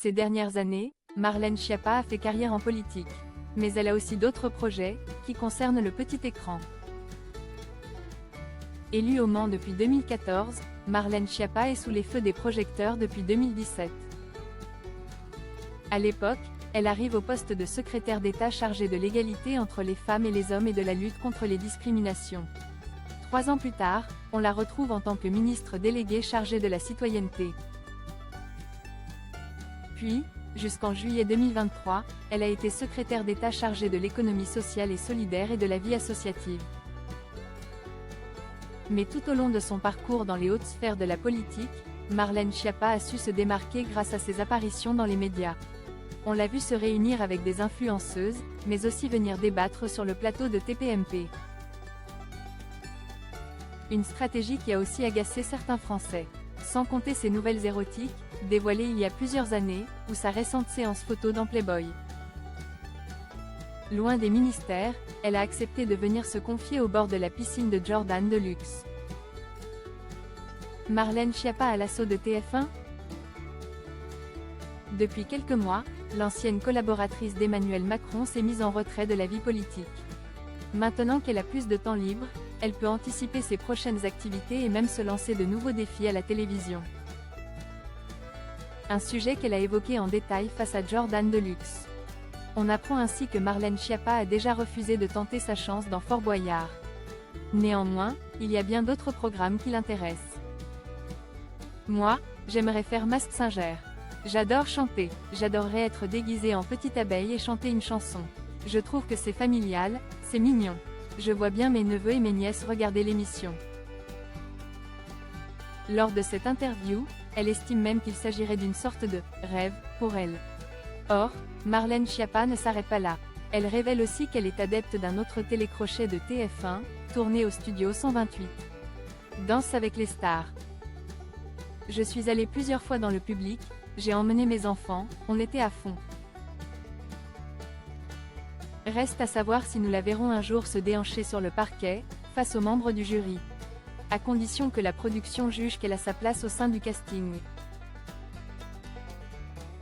Ces dernières années, Marlène Schiappa a fait carrière en politique. Mais elle a aussi d'autres projets, qui concernent le petit écran. Élue au Mans depuis 2014, Marlène Schiappa est sous les feux des projecteurs depuis 2017. À l'époque, elle arrive au poste de secrétaire d'État chargée de l'égalité entre les femmes et les hommes et de la lutte contre les discriminations. 3 ans plus tard, on la retrouve en tant que ministre déléguée chargée de la citoyenneté. Puis, jusqu'en juillet 2023, elle a été secrétaire d'État chargée de l'économie sociale et solidaire et de la vie associative. Mais tout au long de son parcours dans les hautes sphères de la politique, Marlène Schiappa a su se démarquer grâce à ses apparitions dans les médias. On l'a vu se réunir avec des influenceuses, mais aussi venir débattre sur le plateau de TPMP. Une stratégie qui a aussi agacé certains Français. Sans compter ses nouvelles érotiques, dévoilées il y a plusieurs années, ou sa récente séance photo dans Playboy. Loin des ministères, elle a accepté de venir se confier au bord de la piscine de Jordan de luxe. Marlène Schiappa à l'assaut de TF1? Depuis quelques mois, l'ancienne collaboratrice d'Emmanuel Macron s'est mise en retrait de la vie politique. Maintenant qu'elle a plus de temps libre, elle peut anticiper ses prochaines activités et même se lancer de nouveaux défis à la télévision. Un sujet qu'elle a évoqué en détail face à Jordan de luxe. On apprend ainsi que Marlène Schiappa a déjà refusé de tenter sa chance dans Fort Boyard. Néanmoins, il y a bien d'autres programmes qui l'intéressent. Moi, j'aimerais faire Masked Singer. J'adore chanter, j'adorerais être déguisée en petite abeille et chanter une chanson. Je trouve que c'est familial, c'est mignon. Je vois bien mes neveux et mes nièces regarder l'émission. Lors de cette interview, elle estime même qu'il s'agirait d'une sorte de « rêve » pour elle. Or, Marlène Schiappa ne s'arrête pas là. Elle révèle aussi qu'elle est adepte d'un autre télécrochet de TF1, tourné au studio 128. Danse avec les stars. Je suis allée plusieurs fois dans le public, j'ai emmené mes enfants, on était à fond. Reste à savoir si nous la verrons un jour se déhancher sur le parquet, face aux membres du jury. À condition que la production juge qu'elle a sa place au sein du casting.